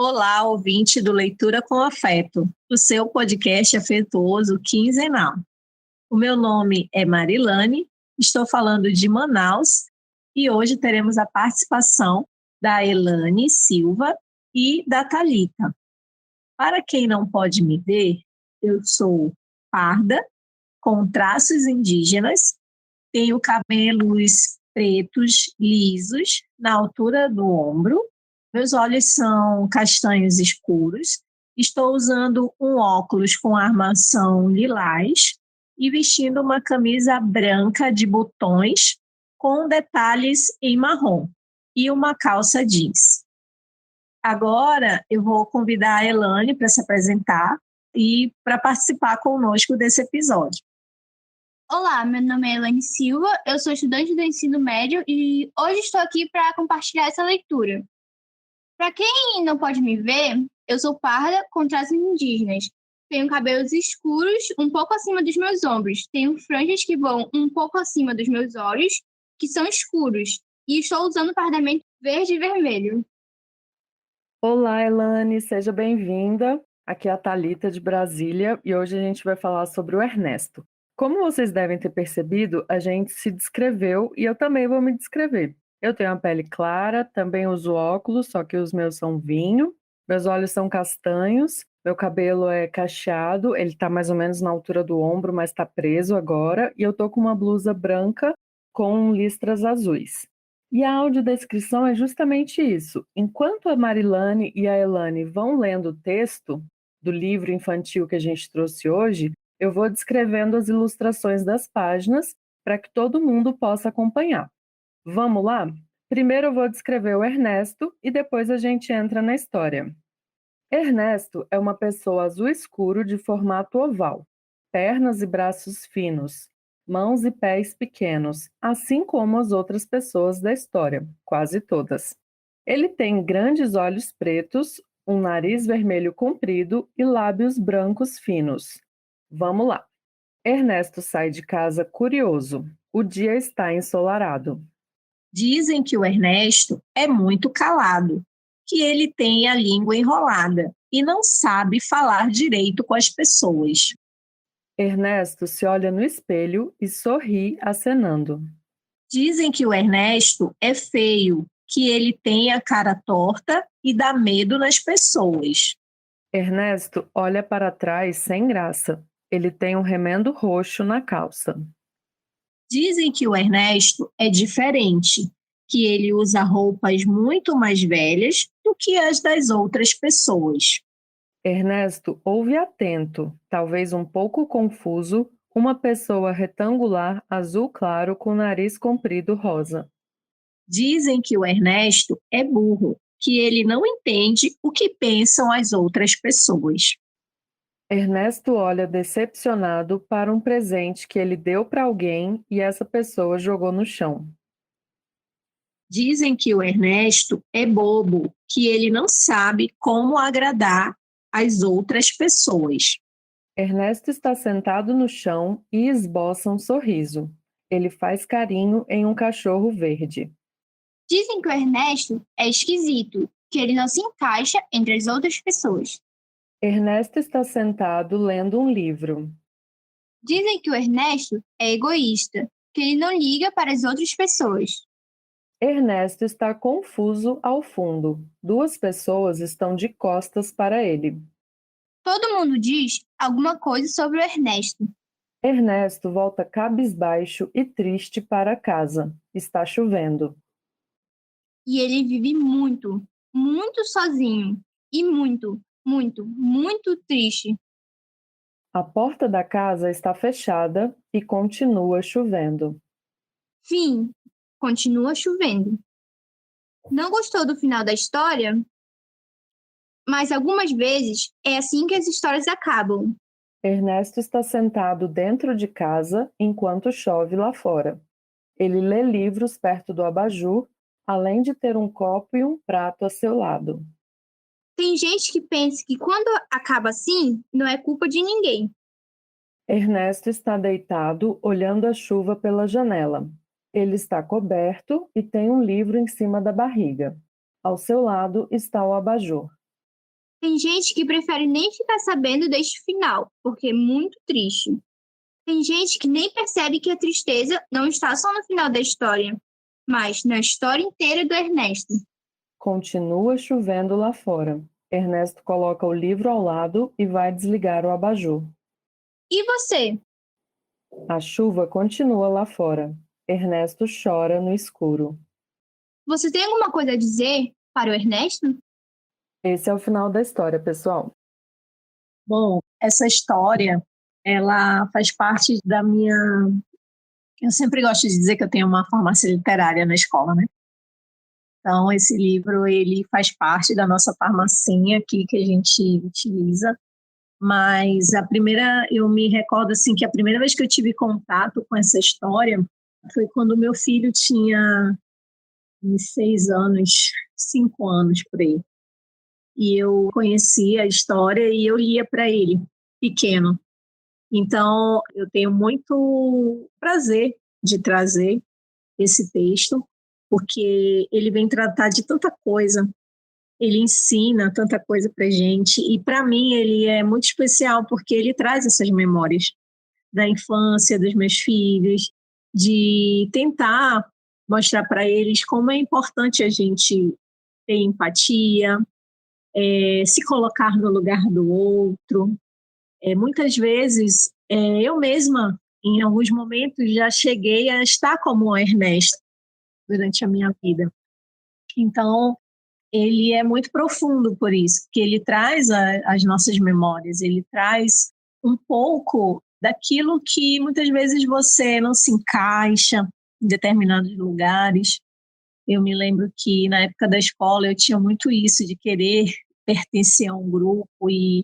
Olá, ouvinte do Leitura com Afeto, o seu podcast afetuoso quinzenal. O meu nome é Marilane, estou falando de Manaus e hoje teremos a participação da Elane Silva e da Thalita. Para quem não pode me ver, eu sou parda, com traços indígenas, tenho cabelos pretos, lisos, na altura do ombro. Meus olhos são castanhos escuros. Estou usando um óculos com armação lilás e vestindo uma camisa branca de botões com detalhes em marrom e uma calça jeans. Agora eu vou convidar a Elane para se apresentar e para participar conosco desse episódio. Olá, meu nome é Elane Silva, eu sou estudante do ensino médio e hoje estou aqui para compartilhar essa leitura. Para quem não pode me ver, eu sou parda com traços indígenas. Tenho cabelos escuros, um pouco acima dos meus ombros. Tenho franjas que vão um pouco acima dos meus olhos, que são escuros. E estou usando pardamento verde e vermelho. Olá, Elane, seja bem-vinda. Aqui é a Thalita de Brasília e hoje a gente vai falar sobre o Ernesto. Como vocês devem ter percebido, a gente se descreveu e eu também vou me descrever. Eu tenho a pele clara, também uso óculos, só que os meus são vinho. Meus olhos são castanhos, meu cabelo é cacheado, ele está mais ou menos na altura do ombro, mas está preso agora. E eu tô com uma blusa branca com listras azuis. E a audiodescrição é justamente isso. Enquanto a Marilane e a Elane vão lendo o texto do livro infantil que a gente trouxe hoje, eu vou descrevendo as ilustrações das páginas para que todo mundo possa acompanhar. Vamos lá? Primeiro eu vou descrever o Ernesto e depois a gente entra na história. Ernesto é uma pessoa azul escuro de formato oval, pernas e braços finos, mãos e pés pequenos, assim como as outras pessoas da história, quase todas. Ele tem grandes olhos pretos, um nariz vermelho comprido e lábios brancos finos. Vamos lá. Ernesto sai de casa curioso. O dia está ensolarado. Dizem que o Ernesto é muito calado, que ele tem a língua enrolada e não sabe falar direito com as pessoas. Ernesto se olha no espelho e sorri, acenando. Dizem que o Ernesto é feio, que ele tem a cara torta e dá medo nas pessoas. Ernesto olha para trás sem graça. Ele tem um remendo roxo na calça. Dizem que o Ernesto é diferente, que ele usa roupas muito mais velhas do que as das outras pessoas. Ernesto ouve atento, talvez um pouco confuso, uma pessoa retangular azul claro com nariz comprido rosa. Dizem que o Ernesto é burro, que ele não entende o que pensam as outras pessoas. Ernesto olha decepcionado para um presente que ele deu para alguém e essa pessoa jogou no chão. Dizem que o Ernesto é bobo, que ele não sabe como agradar as outras pessoas. Ernesto está sentado no chão e esboça um sorriso. Ele faz carinho em um cachorro verde. Dizem que o Ernesto é esquisito, que ele não se encaixa entre as outras pessoas. Ernesto está sentado lendo um livro. Dizem que o Ernesto é egoísta, que ele não liga para as outras pessoas. Ernesto está confuso ao fundo. Duas pessoas estão de costas para ele. Todo mundo diz alguma coisa sobre o Ernesto. Ernesto volta cabisbaixo e triste para casa. Está chovendo. E ele vive muito, muito sozinho. E muito, muito, muito triste. A porta da casa está fechada e continua chovendo. Fim. Continua chovendo. Não gostou do final da história? Mas algumas vezes é assim que as histórias acabam. Ernesto está sentado dentro de casa enquanto chove lá fora. Ele lê livros perto do abajur, além de ter um copo e um prato a seu lado. Tem gente que pensa que quando acaba assim, não é culpa de ninguém. Ernesto está deitado, olhando a chuva pela janela. Ele está coberto e tem um livro em cima da barriga. Ao seu lado está o abajur. Tem gente que prefere nem ficar sabendo deste final, porque é muito triste. Tem gente que nem percebe que a tristeza não está só no final da história, mas na história inteira do Ernesto. Continua chovendo lá fora. Ernesto coloca o livro ao lado e vai desligar o abajur. E você? A chuva continua lá fora. Ernesto chora no escuro. Você tem alguma coisa a dizer para o Ernesto? Esse é o final da história, pessoal. Bom, essa história, ela faz parte da minha... Eu sempre gosto de dizer que eu tenho uma formação literária na escola, né? Então, esse livro, ele faz parte da nossa farmacinha aqui que a gente utiliza. Mas eu me recordo assim que a primeira vez que eu tive contato com essa história foi quando meu filho tinha uns 6 anos, 5 anos por aí. E eu conhecia a história e eu lia para ele, pequeno. Então, eu tenho muito prazer de trazer esse texto, porque ele vem tratar de tanta coisa, ele ensina tanta coisa para gente, e para mim ele é muito especial, porque ele traz essas memórias da infância dos meus filhos, de tentar mostrar para eles como é importante a gente ter empatia, se colocar no lugar do outro. Muitas vezes, eu mesma, em alguns momentos, já cheguei a estar como o Ernesto durante a minha vida. Então, ele é muito profundo por isso, porque ele traz as nossas memórias, ele traz um pouco daquilo que muitas vezes você não se encaixa em determinados lugares. Eu me lembro que na época da escola eu tinha muito isso de querer pertencer a um grupo e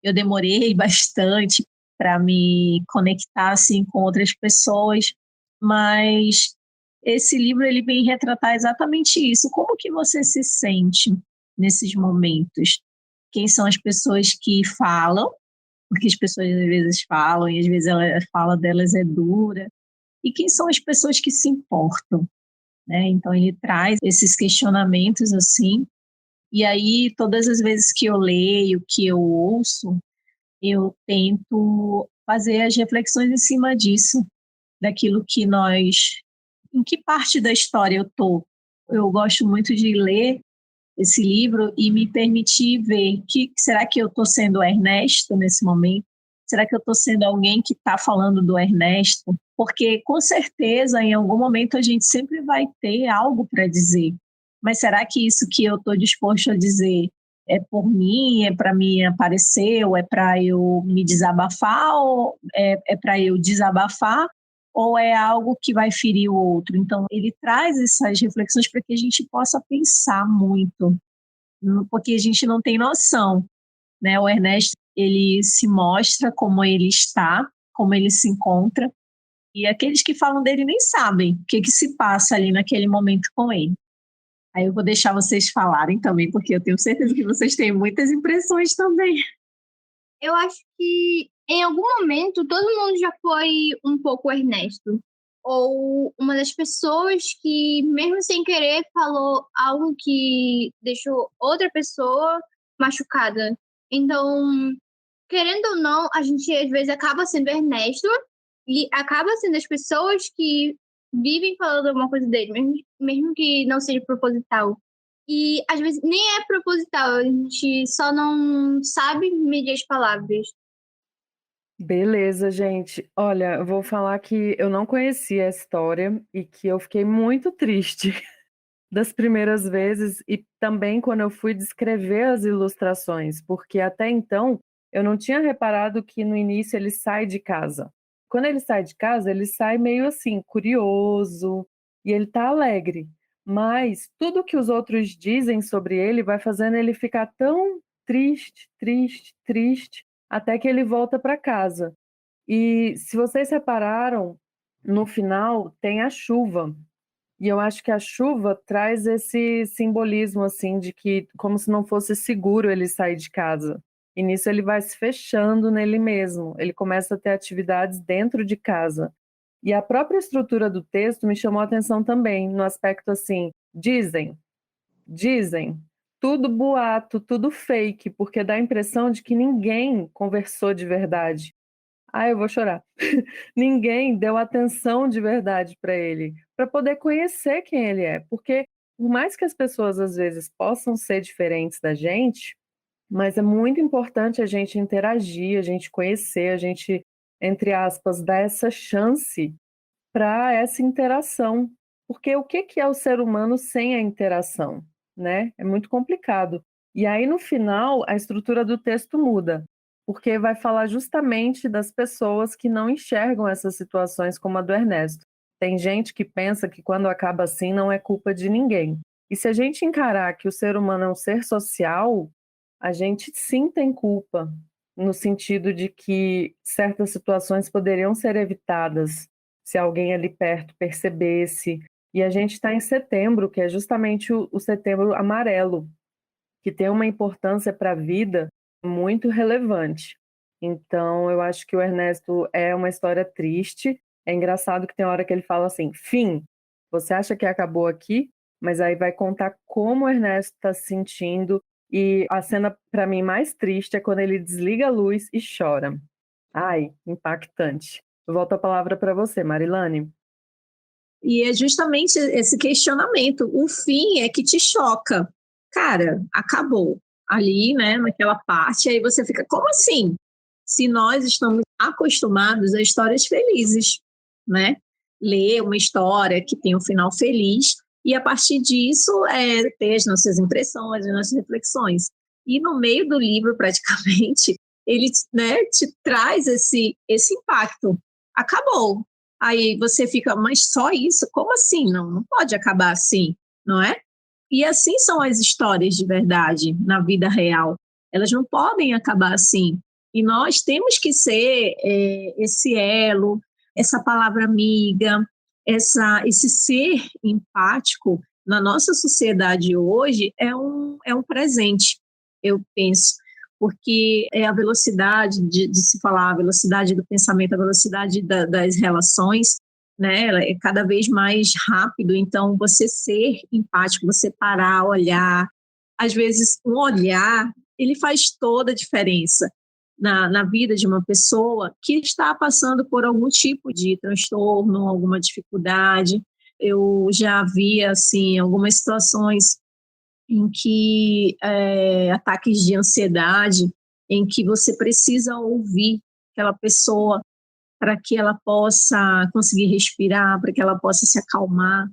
eu demorei bastante para me conectar assim com outras pessoas, mas esse livro ele vem retratar exatamente isso. Como que você se sente nesses momentos? Quem são as pessoas que falam? Porque as pessoas às vezes falam e às vezes a fala delas é dura. E quem são as pessoas que se importam, né? Então ele traz esses questionamentos assim. E aí todas as vezes que eu leio, que eu ouço, eu tento fazer as reflexões em cima disso, daquilo que nós... Em que parte da história eu estou? Eu gosto muito de ler esse livro e me permitir ver que será que eu estou sendo o Ernesto nesse momento? Será que eu estou sendo alguém que está falando do Ernesto? Porque, com certeza, em algum momento a gente sempre vai ter algo para dizer. Mas será que isso que eu estou disposto a dizer é por mim, é para me aparecer, ou é para eu me desabafar, ou é para eu desabafar, ou é algo que vai ferir o outro? Então, ele traz essas reflexões para que a gente possa pensar muito, porque a gente não tem noção, né? O Ernesto, ele se mostra como ele está, como ele se encontra, e aqueles que falam dele nem sabem o que se passa ali naquele momento com ele. Aí eu vou deixar vocês falarem também, porque eu tenho certeza que vocês têm muitas impressões também. Eu acho que em algum momento todo mundo já foi um pouco Ernesto. Ou uma das pessoas que, mesmo sem querer, falou algo que deixou outra pessoa machucada. Então, querendo ou não, a gente às vezes acaba sendo Ernesto e acaba sendo as pessoas que vivem falando alguma coisa dele, mesmo que não seja proposital. E às vezes nem é proposital, a gente só não sabe medir as palavras. Beleza, gente. Olha, eu vou falar que eu não conhecia a história e que eu fiquei muito triste das primeiras vezes e também quando eu fui descrever as ilustrações, porque até então eu não tinha reparado que no início ele sai de casa. Quando ele sai de casa, ele sai meio assim, curioso, e ele tá alegre. Mas tudo que os outros dizem sobre ele vai fazendo ele ficar tão triste, triste, triste, até que ele volta para casa. E se vocês repararam, no final tem a chuva. E eu acho que a chuva traz esse simbolismo assim de que como se não fosse seguro ele sair de casa. E nisso ele vai se fechando nele mesmo. Ele começa a ter atividades dentro de casa. E a própria estrutura do texto me chamou a atenção também, no aspecto assim, dizem, tudo boato, tudo fake, porque dá a impressão de que ninguém conversou de verdade. Ah, eu vou chorar. Ninguém deu atenção de verdade para ele, para poder conhecer quem ele é, porque por mais que as pessoas às vezes possam ser diferentes da gente, mas é muito importante a gente interagir, a gente conhecer, a gente, entre aspas, dar essa chance para essa interação. Porque o que que é o ser humano sem a interação, né? É muito complicado. E aí, no final, a estrutura do texto muda, porque vai falar justamente das pessoas que não enxergam essas situações como a do Ernesto. Tem gente que pensa que quando acaba assim não é culpa de ninguém. E se a gente encarar que o ser humano é um ser social, a gente sim tem culpa, no sentido de que certas situações poderiam ser evitadas se alguém ali perto percebesse. E a gente está em setembro, que é justamente o setembro amarelo, que tem uma importância para a vida muito relevante. Então, eu acho que o Ernesto é uma história triste. É engraçado que tem hora que ele fala assim: fim, você acha que acabou aqui? Mas aí vai contar como o Ernesto está se sentindo. E a cena, para mim, mais triste é quando ele desliga a luz e chora. Ai, impactante. Eu volto a palavra para você, Marilane. E é justamente esse questionamento. O fim é que te choca. Cara, acabou. Ali, né, naquela parte, aí você fica, como assim? Se nós estamos acostumados a histórias felizes, né? Ler uma história que tem um final feliz e a partir disso ter as nossas impressões, as nossas reflexões. E no meio do livro, praticamente, ele, né, te traz esse impacto. Acabou. Aí você fica, mas só isso? Como assim? Não, não pode acabar assim, não é? E assim são as histórias de verdade na vida real. Elas não podem acabar assim. E nós temos que ser esse elo, essa palavra amiga, esse ser empático na nossa sociedade hoje é um presente, eu penso, porque é a velocidade de se falar, a velocidade do pensamento, a velocidade das relações, né? Ela é cada vez mais rápido, então você ser empático, você parar, olhar, às vezes um olhar, ele faz toda a diferença na vida de uma pessoa que está passando por algum tipo de transtorno, alguma dificuldade. Eu já vi, assim, algumas situações em que ataques de ansiedade, em que você precisa ouvir aquela pessoa para que ela possa conseguir respirar, para que ela possa se acalmar,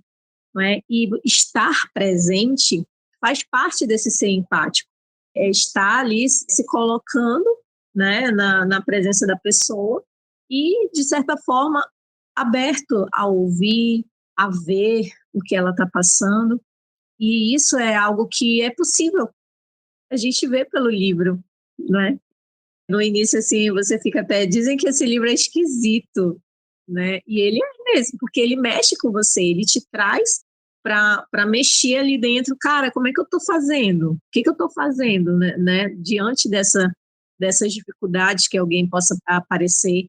não é? E estar presente faz parte desse ser empático, é estar ali se colocando, né, na presença da pessoa e, de certa forma, aberto a ouvir, a ver o que ela está passando. E isso é algo que é possível a gente ver pelo livro, né? No início, assim, você fica até... Dizem que esse livro é esquisito, né? E ele é mesmo, porque ele mexe com você, ele te traz para mexer ali dentro. Cara, como é que eu estou fazendo? O que eu estou fazendo, né? Diante dessas dificuldades que alguém possa aparecer,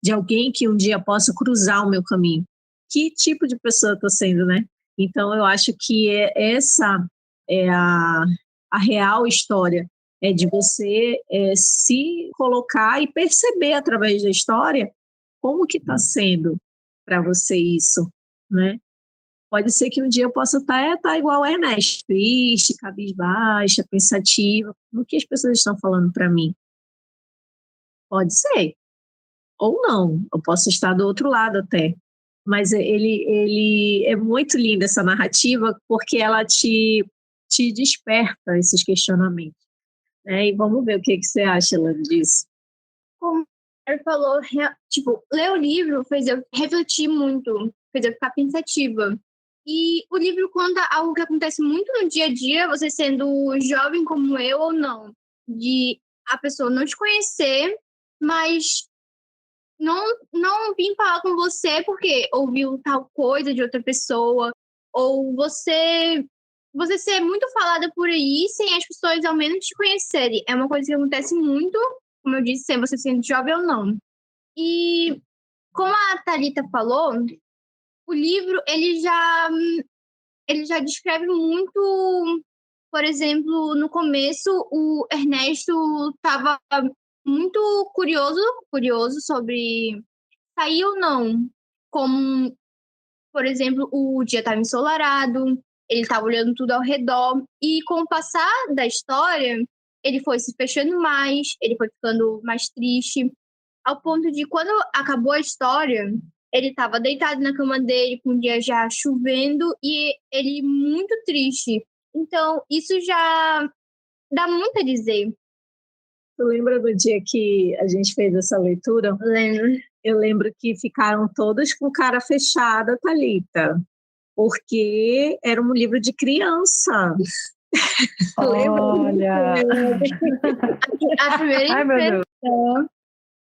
de alguém que um dia possa cruzar o meu caminho. Que tipo de pessoa eu estou sendo, né? Então, eu acho que essa é a real história, é de você se colocar e perceber através da história como que está sendo para você isso, né? Pode ser que um dia eu possa estar igual a Ernesto, triste, cabisbaixa, pensativa, no que as pessoas estão falando para mim. Pode ser, ou não, eu posso estar do outro lado até. Mas ele é muito linda essa narrativa porque ela te desperta esses questionamentos. E vamos ver o que você acha, Lana, disso. Como ele falou, tipo, ler o livro fez eu refletir muito, fez eu ficar pensativa. E o livro conta algo que acontece muito no dia a dia, você sendo jovem como eu ou não, de a pessoa não te conhecer, mas não vir falar com você porque ouviu tal coisa de outra pessoa, ou você ser muito falada por aí sem as pessoas ao menos te conhecerem. É uma coisa que acontece muito, como eu disse, sem você sendo jovem ou não. E como a Thalita falou, o livro ele já descreve muito Por exemplo, no começo, o Ernesto estava muito curioso sobre sair ou não. Como, por exemplo, o dia estava ensolarado, ele estava olhando tudo ao redor. E com o passar da história, ele foi se fechando mais, ele foi ficando mais triste, ao ponto de quando acabou a história, ele estava deitado na cama dele, com o dia já chovendo, e ele muito triste. Então, isso já dá muito a dizer. Tu lembra do dia que a gente fez essa leitura? Lembro. Eu lembro que ficaram todos com cara fechada, Thalita, porque era um livro de criança. Olha! A primeira Ai, meu Deus. impressão,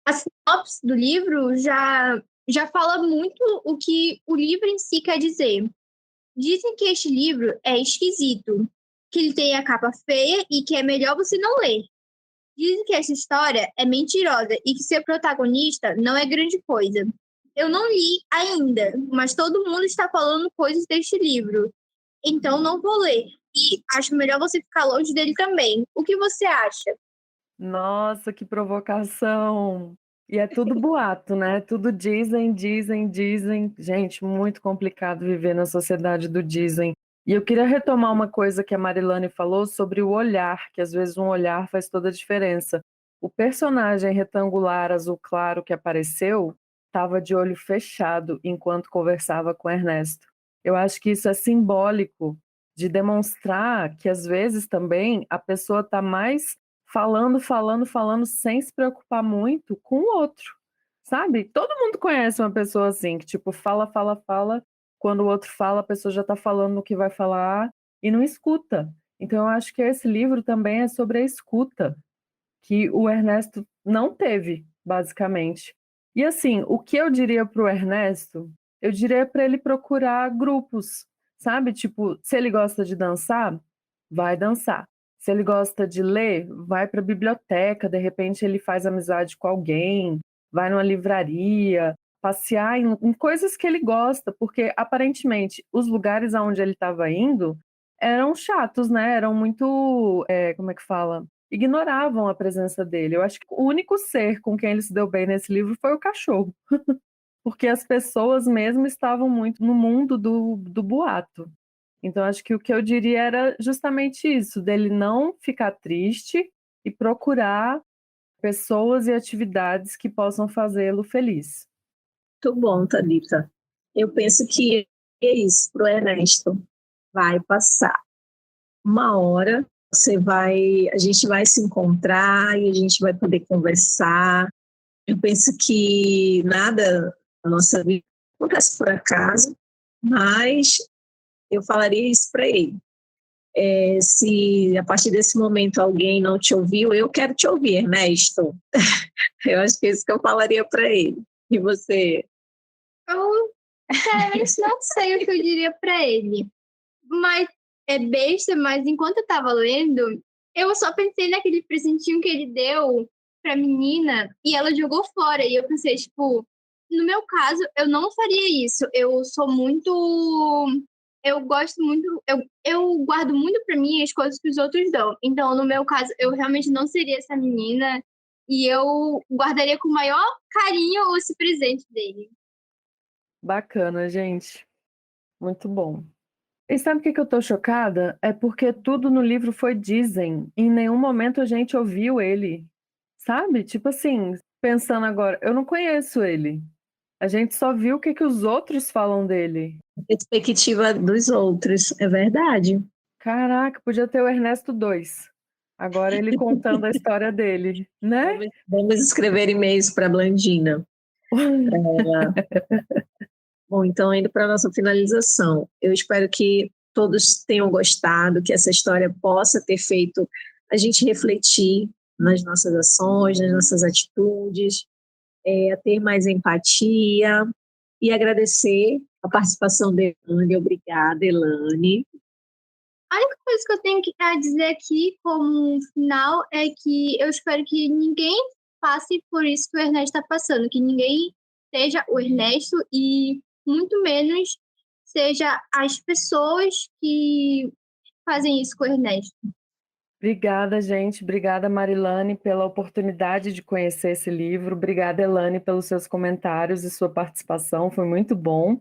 a sinopse do livro já fala muito o que o livro em si quer dizer. Dizem que este livro é esquisito, que ele tem a capa feia e que é melhor você não ler. Dizem que essa história é mentirosa e que seu protagonista não é grande coisa. Eu não li ainda, mas todo mundo está falando coisas deste livro. Então não vou ler. E acho melhor você ficar longe dele também. O que você acha? Nossa, que provocação! E é tudo boato, né? Tudo dizem, dizem, dizem. Gente, muito complicado viver na sociedade do dizem. E eu queria retomar uma coisa que a Marilane falou sobre o olhar, que às vezes um olhar faz toda a diferença. O personagem retangular azul claro que apareceu estava de olho fechado enquanto conversava com Ernesto. Eu acho que isso é simbólico de demonstrar que às vezes também a pessoa está mais falando, falando, falando, sem se preocupar muito com o outro, sabe? Todo mundo conhece uma pessoa assim, que tipo, fala, fala, fala, quando o outro fala, a pessoa já está falando o que vai falar e não escuta. Então eu acho que esse livro também é sobre a escuta, que o Ernesto não teve, basicamente. E assim, o que eu diria para o Ernesto? Eu diria para ele procurar grupos, sabe? Tipo, se ele gosta de dançar, vai dançar. Se ele gosta de ler, vai para a biblioteca, de repente ele faz amizade com alguém, vai numa livraria, passear em coisas que ele gosta, porque aparentemente os lugares aonde ele estava indo eram chatos, né? Eram muito, como é que fala? Ignoravam a presença dele. Eu acho que o único ser com quem ele se deu bem nesse livro foi o cachorro, porque as pessoas mesmo estavam muito no mundo do boato. Então, acho que o que eu diria era justamente isso, dele não ficar triste e procurar pessoas e atividades que possam fazê-lo feliz. Muito bom, Thalita. Eu penso que é isso para o Ernesto. Vai passar. Uma hora a gente vai se encontrar e a gente vai poder conversar. Eu penso que nada na nossa vida acontece por acaso, mas eu falaria isso para ele. Se a partir desse momento alguém não te ouviu, eu quero te ouvir, Ernesto. Eu acho que é isso que eu falaria para ele. E você? Eu, sinceramente, não sei o que eu diria para ele. Mas é besta, mas enquanto eu tava lendo, eu só pensei naquele presentinho que ele deu pra menina e ela jogou fora. E eu pensei, tipo, no meu caso, eu não faria isso. Eu sou muito. Eu gosto muito. Eu guardo muito pra mim as coisas que os outros dão. Então, no meu caso, eu realmente não seria essa menina e eu guardaria com o maior carinho esse presente dele. Bacana, gente. Muito bom. E sabe o que eu tô chocada? É porque tudo no livro foi dizem. Em nenhum momento a gente ouviu ele. Sabe? Tipo assim, pensando agora, eu não conheço ele. A gente só viu o que os outros falam dele. Perspectiva dos outros, é verdade. Caraca, podia ter o Ernesto 2. Agora ele contando a história dele, né? Vamos escrever e-mails para a Blandina. Bom, então, indo para a nossa finalização, eu espero que todos tenham gostado, que essa história possa ter feito a gente refletir nas nossas ações, nas nossas atitudes, a ter mais empatia e agradecer a participação da Elane. Obrigada, Elane. A única coisa que eu tenho a dizer aqui, como final, é que eu espero que ninguém passe por isso que o Ernesto está passando, que ninguém seja o Ernesto e muito menos seja as pessoas que fazem isso com o Ernesto. Obrigada, gente. Obrigada, Marilane, pela oportunidade de conhecer esse livro. Obrigada, Elane, pelos seus comentários e sua participação. Foi muito bom.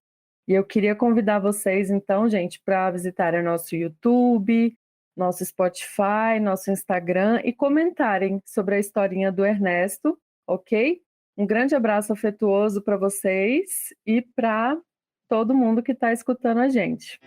E eu queria convidar vocês, então, gente, para visitarem nosso YouTube, nosso Spotify, nosso Instagram e comentarem sobre a historinha do Ernesto, ok? Um grande abraço afetuoso para vocês e para todo mundo que está escutando a gente.